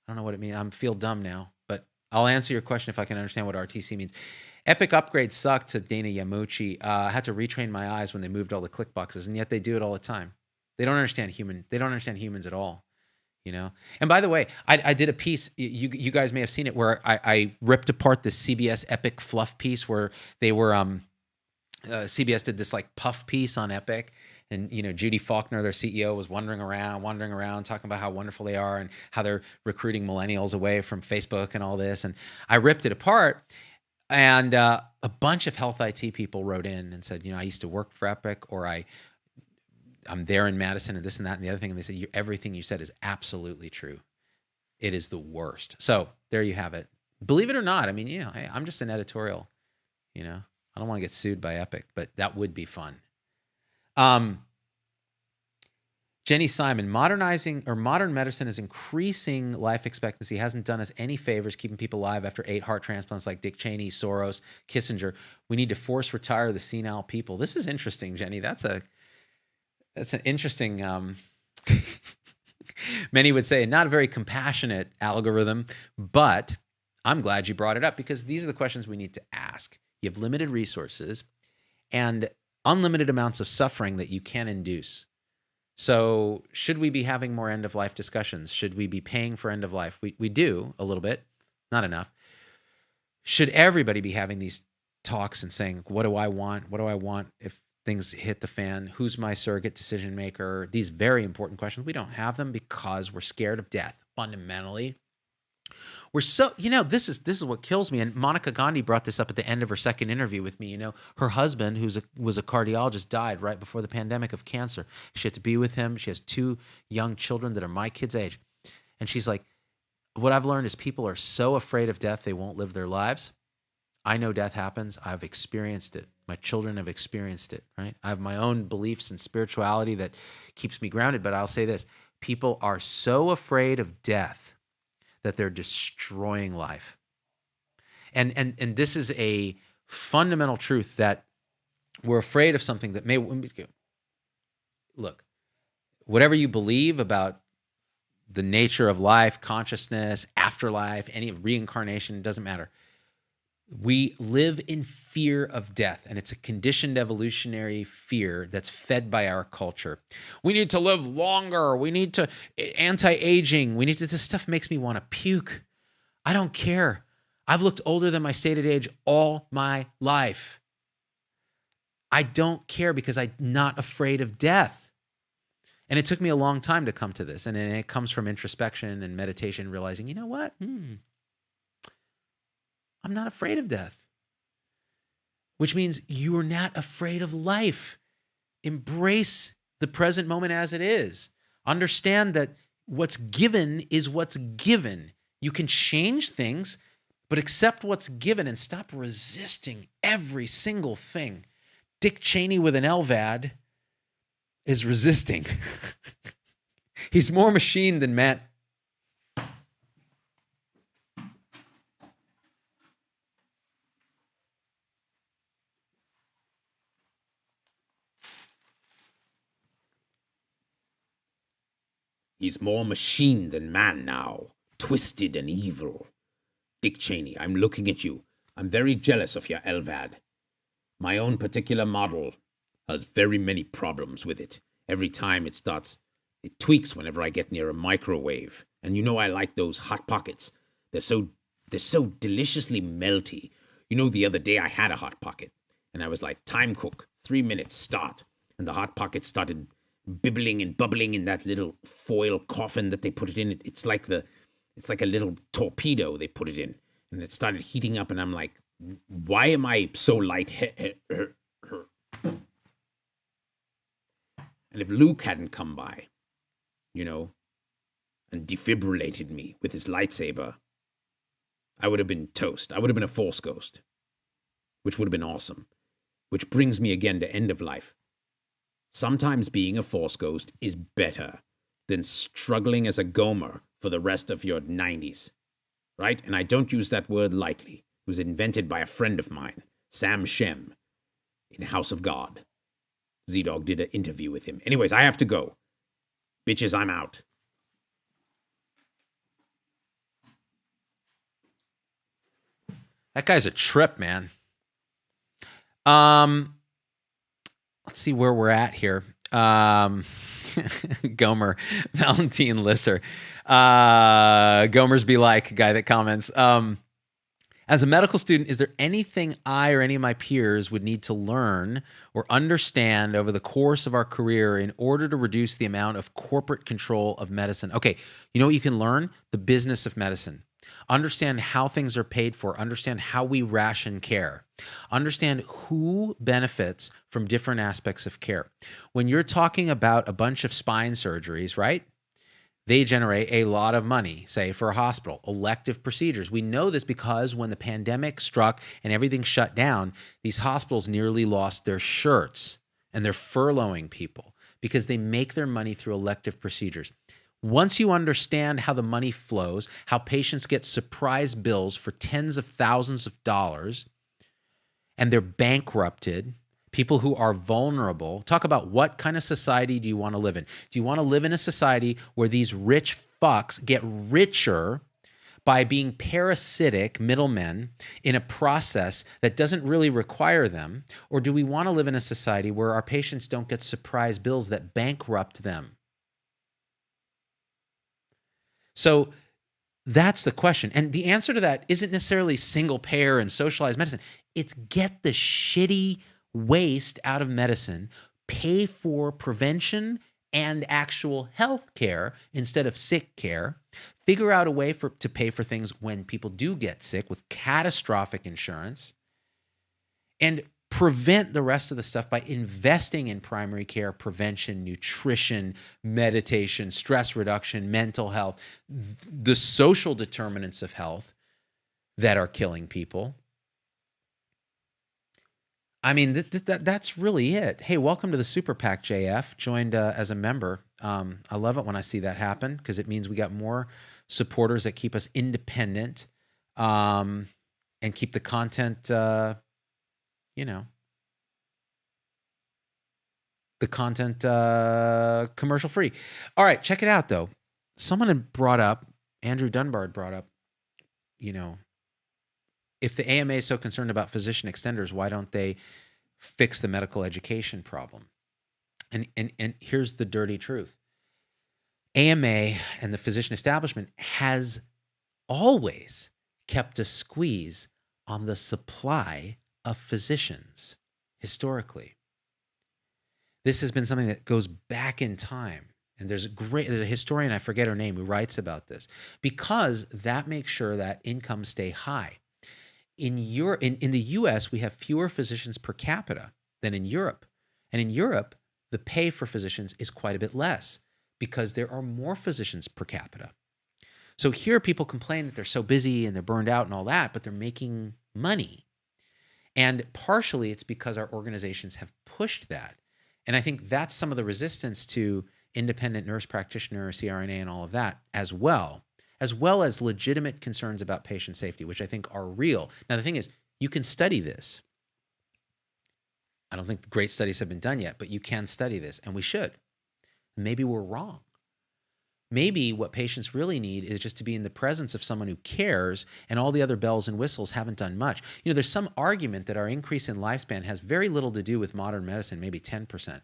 Speaker 1: I don't know what it means. I feel dumb now, but I'll answer your question if I can understand what RTC means. Epic upgrade sucked, said Dana Yamuchi. I had to retrain my eyes when they moved all the click boxes, and yet they do it all the time. They don't understand humans at all. And by the way, I did a piece, you guys may have seen it, where I ripped apart the CBS Epic fluff piece where they were, CBS did this like puff piece on Epic. And, Judy Faulkner, their CEO, was wandering around, talking about how wonderful they are and how they're recruiting millennials away from Facebook and all this. And I ripped it apart. And a bunch of health IT people wrote in and said, I used to work for Epic, or I'm there in Madison and this and that and the other thing. And they said, everything you said is absolutely true. It is the worst. So there you have it. Believe it or not, I'm just an editorial. I don't want to get sued by Epic, but that would be fun. Jenny Simon, modern medicine is increasing life expectancy, hasn't done us any favors keeping people alive after 8 heart transplants like Dick Cheney, Soros, Kissinger. We need to force retire the senile people. This is interesting, Jenny. That's an interesting, many would say not a very compassionate algorithm, but I'm glad you brought it up because these are the questions we need to ask. You have limited resources and unlimited amounts of suffering that you can induce. So should we be having more end-of-life discussions? Should we be paying for end-of-life? We do a little bit, not enough. Should everybody be having these talks and saying, what do I want? What do I want if things hit the fan. Who's my surrogate decision maker? These very important questions. We don't have them because we're scared of death. Fundamentally, we're so, this is what kills me. And Monica Gandhi brought this up at the end of her second interview with me. Her husband, was a cardiologist, died right before the pandemic of cancer. She had to be with him. She has 2 young children that are my kids' age. And she's like, what I've learned is people are so afraid of death, they won't live their lives. I know death happens. I've experienced it. My children have experienced it, right? I have my own beliefs and spirituality that keeps me grounded. But I'll say this, people are so afraid of death that they're destroying life. And this is a fundamental truth, that we're afraid of something that may... Look, whatever you believe about the nature of life, consciousness, afterlife, any reincarnation, doesn't matter. We live in fear of death, and it's a conditioned evolutionary fear that's fed by our culture. We need to live longer. We need to anti-aging. This stuff makes me want to puke. I don't care. I've looked older than my stated age all my life. I don't care because I'm not afraid of death. And it took me a long time to come to this. And it comes from introspection and meditation, realizing, you know what? I'm not afraid of death, which means you are not afraid of life. Embrace the present moment as it is. Understand that what's given is what's given. You can change things, but accept what's given and stop resisting every single thing. Dick Cheney with an LVAD is resisting. He's more machine than man.
Speaker 2: He's more machine than man now, twisted and evil. Dick Cheney, I'm looking at you. I'm very jealous of your LVAD. My own particular model has very many problems with it. Every time it tweaks whenever I get near a microwave. And I like those Hot Pockets. They're so deliciously melty. The other day I had a Hot Pocket, and I was like, time cook, 3 minutes, start. And the Hot Pocket started bibbling and bubbling in that little foil coffin that they put it in. It's like a little torpedo they put it in, and it started heating up. And I'm like, why am I so light? And if Luke hadn't come by, and defibrillated me with his lightsaber, I would have been toast. I would have been a Force ghost, which would have been awesome. Which brings me again to end of life. Sometimes being a Force ghost is better than struggling as a Gomer for the rest of your 90s, right? And I don't use that word lightly. It was invented by a friend of mine, Sam Shem, in House of God. Z-Dog did an interview with him. Anyways, I have to go. Bitches, I'm out.
Speaker 1: That guy's a trip, man. Let's see where we're at here. Gomer, Valentine Lisser. Gomers be like, guy that comments. As a medical student, is there anything I or any of my peers would need to learn or understand over the course of our career in order to reduce the amount of corporate control of medicine? Okay, you know what you can learn? The business of medicine. Understand how things are paid for. Understand how we ration care. Understand who benefits from different aspects of care. When you're talking about a bunch of spine surgeries, right? They generate a lot of money, say, for a hospital. Elective procedures. We know this because when the pandemic struck and everything shut down, these hospitals nearly lost their shirts, and they're furloughing people because they make their money through elective procedures. Once you understand how the money flows, how patients get surprise bills for tens of thousands of dollars, and they're bankrupted, people who are vulnerable, talk about what kind of society do you want to live in? Do you want to live in a society where these rich fucks get richer by being parasitic middlemen in a process that doesn't really require them? Or do we want to live in a society where our patients don't get surprise bills that bankrupt them? So that's the question. And the answer to that isn't necessarily single payer and socialized medicine. It's get the shitty waste out of medicine, pay for prevention and actual health care instead of sick care, figure out a way to pay for things when people do get sick with catastrophic insurance, and prevent the rest of the stuff by investing in primary care, prevention, nutrition, meditation, stress reduction, mental health, the social determinants of health that are killing people. I mean, that's really it. Hey, welcome to the SuperPac, JF. Joined as a member. I love it when I see that happen because it means we got more supporters that keep us independent and keep the content, commercial free. All right, check it out, though. Someone had brought up, Andrew Dunbar brought up, if the AMA is so concerned about physician extenders, why don't they fix the medical education problem? And here's the dirty truth. AMA and the physician establishment has always kept a squeeze on the supply of physicians historically. This has been something that goes back in time. And there's a historian, I forget her name, who writes about this, because that makes sure that incomes stay high. In the US, we have fewer physicians per capita than in Europe. And in Europe, the pay for physicians is quite a bit less because there are more physicians per capita. So here people complain that they're so busy and they're burned out and all that, but they're making money. And partially it's because our organizations have pushed that. And I think that's some of the resistance to independent nurse practitioner, CRNA, and all of that as well as legitimate concerns about patient safety, which I think are real. Now, the thing is, you can study this. I don't think great studies have been done yet, but you can study this, and we should. Maybe we're wrong. Maybe what patients really need is just to be in the presence of someone who cares, and all the other bells and whistles haven't done much. There's some argument that our increase in lifespan has very little to do with modern medicine, maybe 10%,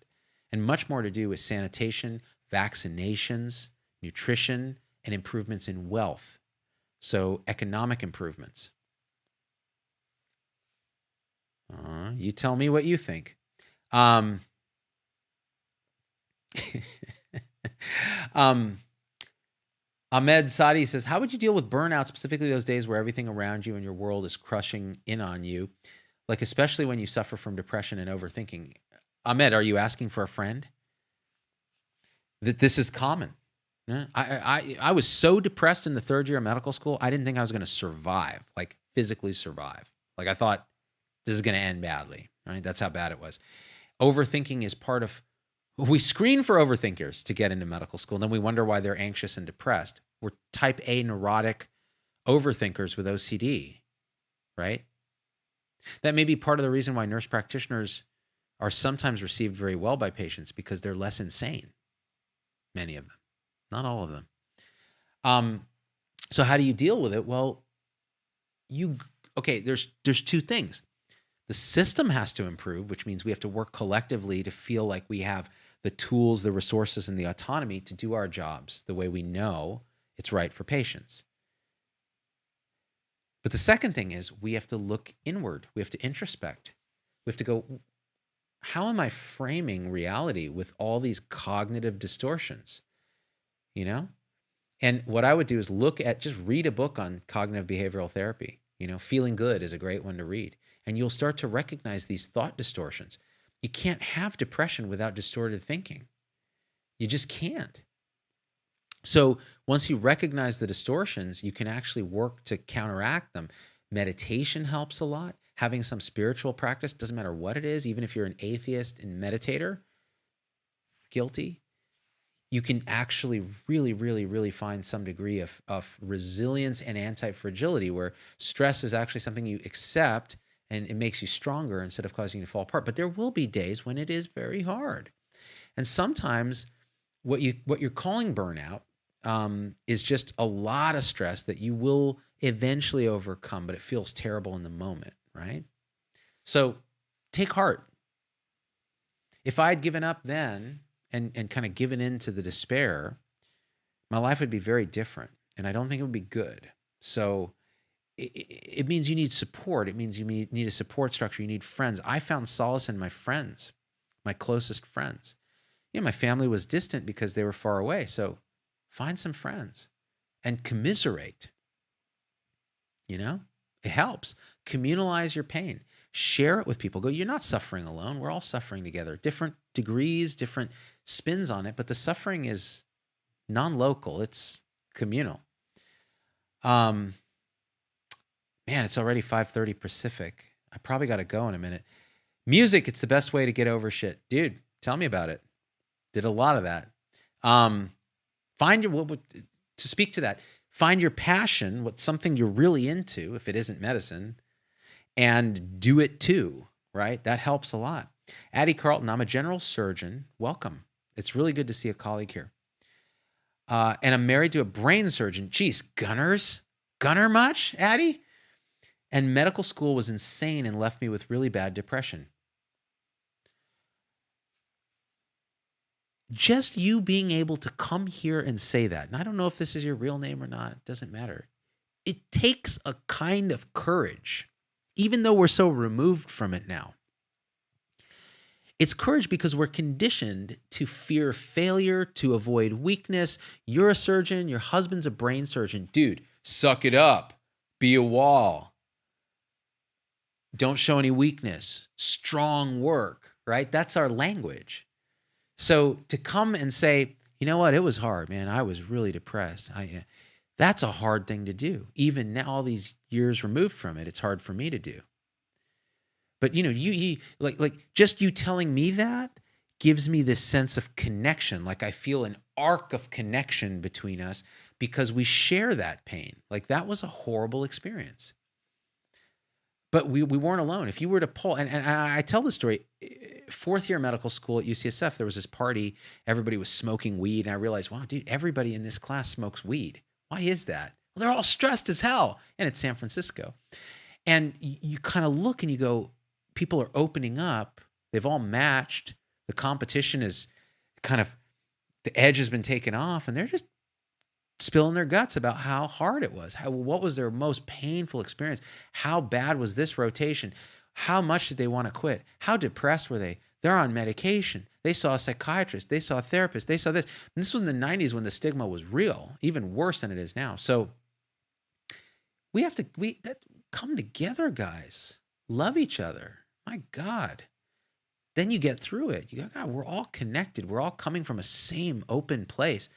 Speaker 1: and much more to do with sanitation, vaccinations, nutrition, and improvements in wealth. So economic improvements. You tell me what you think. Ahmed Sadi says, how would you deal with burnout, specifically those days where everything around you and your world is crushing in on you, like especially when you suffer from depression and overthinking? Ahmed, are you asking for a friend? This is common. I was so depressed in the third year of medical school, I didn't think I was going to survive, like physically survive. Like I thought this is going to end badly, right? That's how bad it was. Overthinking is part of, we screen for overthinkers to get into medical school, and then we wonder why they're anxious and depressed. We're type A neurotic overthinkers with OCD, right? That may be part of the reason why nurse practitioners are sometimes received very well by patients, because they're less insane, many of them. Not all of them. So how do you deal with it? Well, there's two things. The system has to improve, which means we have to work collectively to feel like we have the tools, the resources, and the autonomy to do our jobs the way we know it's right for patients. But the second thing is we have to look inward. We have to introspect. We have to go, how am I framing reality with all these cognitive distortions? And what I would do is just read a book on cognitive behavioral therapy. Feeling Good is a great one to read. And you'll start to recognize these thought distortions. You can't have depression without distorted thinking. You just can't. So once you recognize the distortions, you can actually work to counteract them. Meditation helps a lot. Having some spiritual practice, doesn't matter what it is, even if you're an atheist and meditator, guilty, you can actually really, really, really find some degree of resilience and anti-fragility, where stress is actually something you accept and it makes you stronger instead of causing you to fall apart. But there will be days when it is very hard. And sometimes what you're calling burnout is just a lot of stress that you will eventually overcome, but it feels terrible in the moment, right? So take heart. If I'd given up then and kind of given in to the despair, my life would be very different. And I don't think it would be good. So it means you need support. It means you need a support structure. You need friends. I found solace in my friends, my closest friends. My family was distant because they were far away. So find some friends and commiserate. It helps. Communalize your pain. Share it with people. Go, you're not suffering alone. We're all suffering together. Different degrees, different spins on it, but the suffering is non-local. It's communal. Man, it's already 5:30 Pacific. I probably got to go in a minute. Music, it's the best way to get over shit. Dude, tell me about it. Did a lot of that. To speak to that, find your passion, what's something you're really into, if it isn't medicine, and do it too, right? That helps a lot. Addie Carlton, I'm a general surgeon. Welcome. It's really good to see a colleague here. And I'm married to a brain surgeon. Geez, gunners? Gunner much, Addie? And medical school was insane and left me with really bad depression. Just you being able to come here and say that, and I don't know if this is your real name or not, it doesn't matter. It takes a kind of courage, even though we're so removed from it now. It's courage because we're conditioned to fear failure, to avoid weakness. You're a surgeon, your husband's a brain surgeon. Dude, suck it up. Be a wall. Don't show any weakness. Strong work, right? That's our language. So to come and say, you know what, it was hard, man. I was really depressed. That's a hard thing to do. Even now, all these years removed from it, it's hard for me to do. But you just you telling me that gives me this sense of connection. Like I feel an arc of connection between us because we share that pain. Like that was a horrible experience. But we weren't alone. If you were to poll, and I tell the story, fourth year medical school at UCSF, there was this party. Everybody was smoking weed. And I realized, wow, dude, everybody in this class smokes weed. Why is that? Well, they're all stressed as hell. And it's San Francisco. And you kind of look and you go, people are opening up. They've all matched. The competition is kind of, the edge has been taken off. And they're just spilling their guts about how hard it was. What was their most painful experience? How bad was this rotation? How much did they want to quit? How depressed were they? They're on medication. They saw a psychiatrist. They saw a therapist. They saw this. And this was in the 90s when the stigma was real, even worse than it is now. So we have to come together, guys. Love each other. My God. Then you get through it. You go, God, we're all connected. We're all coming from a same open place.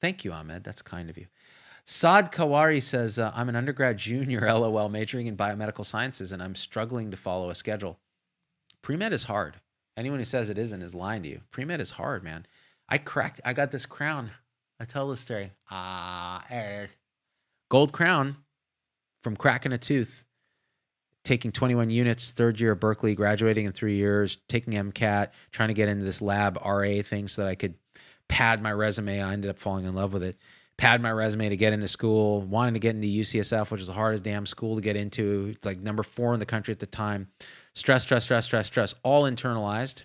Speaker 1: Thank you, Ahmed. That's kind of you. Saad Kawari says, I'm an undergrad junior, LOL, majoring in biomedical sciences, and I'm struggling to follow a schedule. Pre-med is hard. Anyone who says it isn't is lying to you. Pre-med is hard, man. I got this crown. I tell this story. Gold crown from cracking a tooth, taking 21 units, third year at Berkeley, graduating in 3 years, taking MCAT, trying to get into this lab RA thing so that I could pad my resume. I ended up falling in love with it. Pad my resume to get into school, wanting to get into UCSF, which is the hardest damn school to get into. It's like number 4 in the country at the time. Stress, all internalized.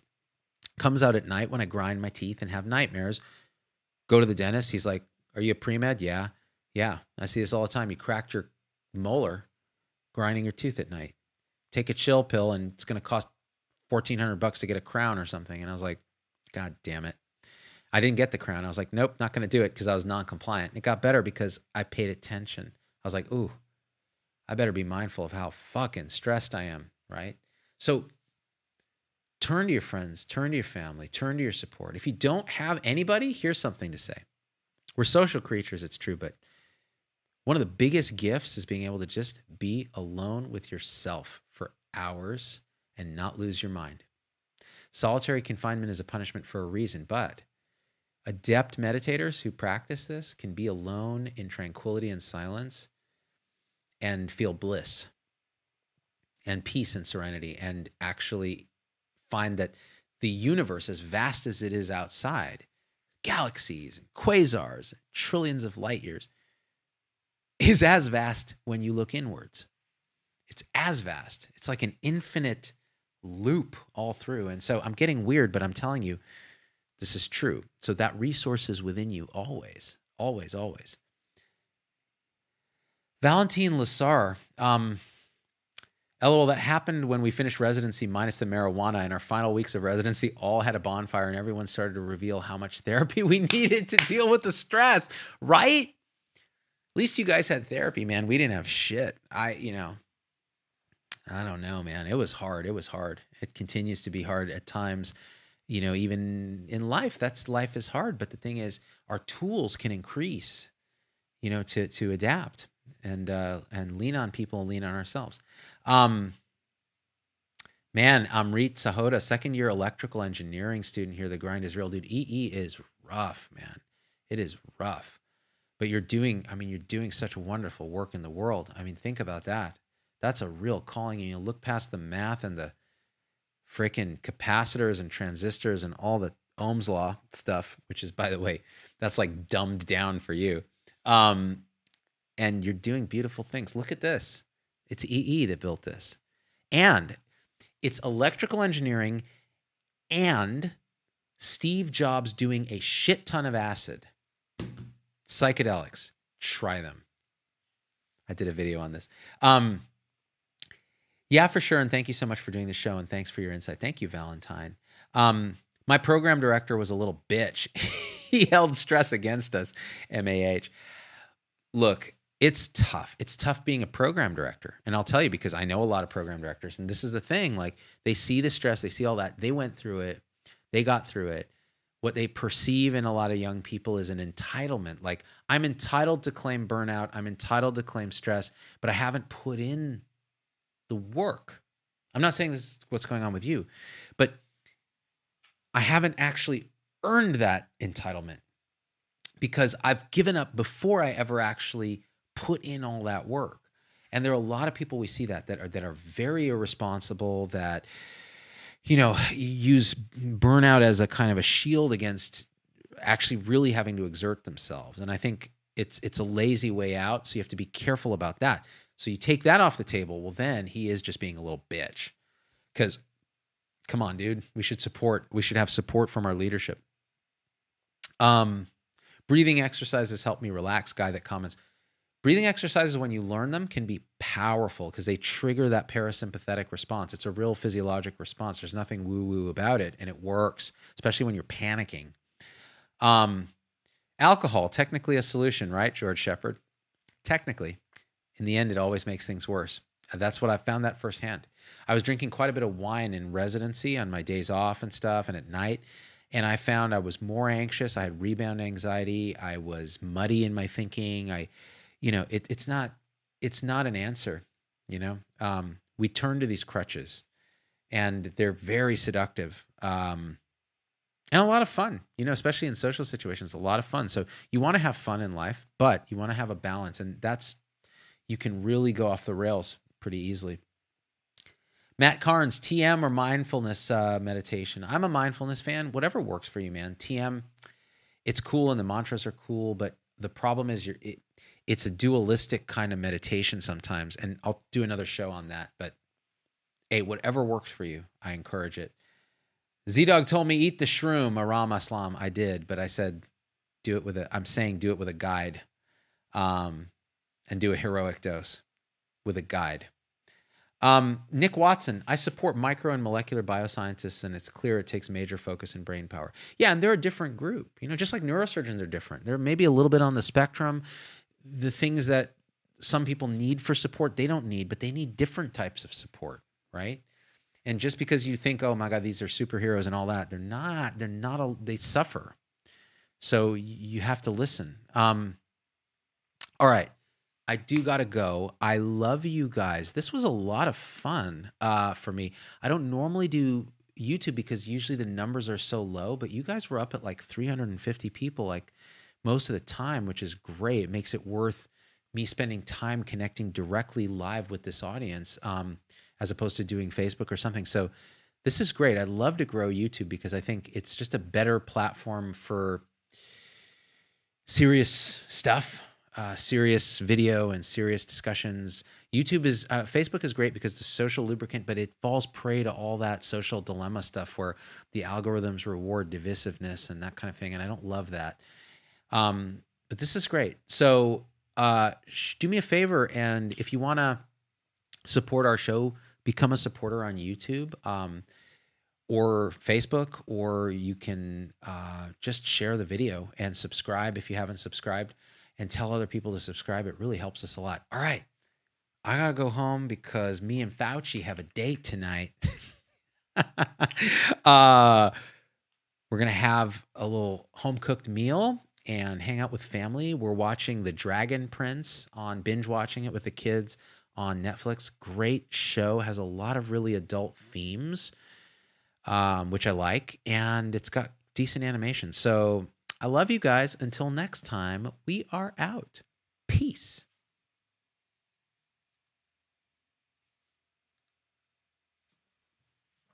Speaker 1: Comes out at night when I grind my teeth and have nightmares. Go to the dentist. He's like, are you a pre-med? Yeah. I see this all the time. You cracked your molar grinding your tooth at night. Take a chill pill and it's going to cost $1,400 to get a crown or something. And I was like, God damn it. I didn't get the crown. I was like, nope, not going to do it because I was non-compliant. It got better because I paid attention. I was like, ooh, I better be mindful of how fucking stressed I am, right? So turn to your friends, turn to your family, turn to your support. If you don't have anybody, here's something to say. We're social creatures, it's true, but one of the biggest gifts is being able to just be alone with yourself for hours and not lose your mind. Solitary confinement is a punishment for a reason, but adept meditators who practice this can be alone in tranquility and silence and feel bliss and peace and serenity and actually find that the universe, as vast as it is outside, galaxies and quasars, and trillions of light years, is as vast when you look inwards. It's as vast. It's like an infinite loop all through. And so I'm getting weird, but I'm telling you, this is true. So that resource is within you always, always, always. Valentine Lassar. LOL, that happened when we finished residency minus the marijuana. In our final weeks of residency, all had a bonfire and everyone started to reveal how much therapy we needed to deal with the stress, right? At least you guys had therapy, man. We didn't have shit. I don't know, man. It was hard. It was hard. It continues to be hard at times. Even in life, life is hard. But the thing is, our tools can increase, to adapt and lean on people and lean on ourselves. Man, Amrit Sahota, second year electrical engineering student here. The grind is real, dude. EE is rough, man. It is rough. But you're doing such wonderful work in the world. I mean, think about that. That's a real calling. And you look past the math and the freaking capacitors and transistors and all the Ohm's law stuff, which is, by the way, that's like dumbed down for you. And you're doing beautiful things. Look at this. It's EE that built this. And it's electrical engineering and Steve Jobs doing a shit ton of acid. Psychedelics. Try them. I did a video on this. Yeah, for sure. And thank you so much for doing the show. And thanks for your insight. Thank you, Valentine. My program director was a little bitch. He held stress against us, MAH. Look, it's tough. It's tough being a program director. And I'll tell you, because I know a lot of program directors, and this is the thing, like they see the stress, they see all that. They went through it. They got through it. What they perceive in a lot of young people is an entitlement. Like, I'm entitled to claim burnout. I'm entitled to claim stress, but I haven't put in the work. I'm not saying this is what's going on with you, but I haven't actually earned that entitlement because I've given up before I ever actually put in all that work. And there are a lot of people we see that are very irresponsible, that use burnout as a kind of a shield against actually really having to exert themselves. And I think it's a lazy way out. So you have to be careful about that. So you take that off the table. Well, then he is just being a little bitch. Because, come on, dude, we should have support from our leadership. Breathing exercises help me relax. Guy that comments. Breathing exercises, when you learn them, can be powerful because they trigger that parasympathetic response. It's a real physiologic response. There's nothing woo-woo about it, and it works, especially when you're panicking. Alcohol, technically a solution, right, George Shepard? Technically. In the end, it always makes things worse. That's what I found that firsthand. I was drinking quite a bit of wine in residency on my days off and stuff and at night, and I found I was more anxious. I had rebound anxiety. I was muddy in my thinking. It's not an answer, we turn to these crutches and they're very seductive, and a lot of fun, especially in social situations, a lot of fun. So you want to have fun in life, but you want to have a balance, and you can really go off the rails pretty easily. Matt Carnes, TM or mindfulness meditation? I'm a mindfulness fan. Whatever works for you, man. TM, it's cool and the mantras are cool, but the problem is it's a dualistic kind of meditation sometimes, and I'll do another show on that. But hey, whatever works for you, I encourage it. Z-Dog told me eat the shroom, Aram Aslam. I did, but I said do it with a guide, and do a heroic dose with a guide. Nick Watson, I support micro and molecular bioscientists, and it's clear it takes major focus and brain power. Yeah, and they're a different group. Just like neurosurgeons are different. They're maybe a little bit on the spectrum. The things that some people need for support, they don't need, but they need different types of support, right? And just because you think, oh my God, these are superheroes and all that, they're not, they suffer. So you have to listen. All right. I do got to go. I love you guys. This was a lot of fun for me. I don't normally do YouTube because usually the numbers are so low, but you guys were up at like 350 people like most of the time, which is great. It makes it worth me spending time connecting directly live with this audience, as opposed to doing Facebook or something. So this is great. I'd love to grow YouTube because I think it's just a better platform for serious stuff. Serious video and serious discussions. Facebook is great because it's a social lubricant, but it falls prey to all that social dilemma stuff where the algorithms reward divisiveness and that kind of thing. And I don't love that. But this is great. So do me a favor, and if you want to support our show, become a supporter on YouTube or Facebook, or you can just share the video and subscribe if you haven't subscribed, and tell other people to subscribe. It really helps us a lot. All right. I got to go home because me and Fauci have a date tonight. We're going to have a little home-cooked meal and hang out with family. We're watching The Dragon Prince binge watching it with the kids on Netflix. Great show. Has a lot of really adult themes, which I like. And it's got decent animation. So I love you guys. Until next time, we are out. Peace.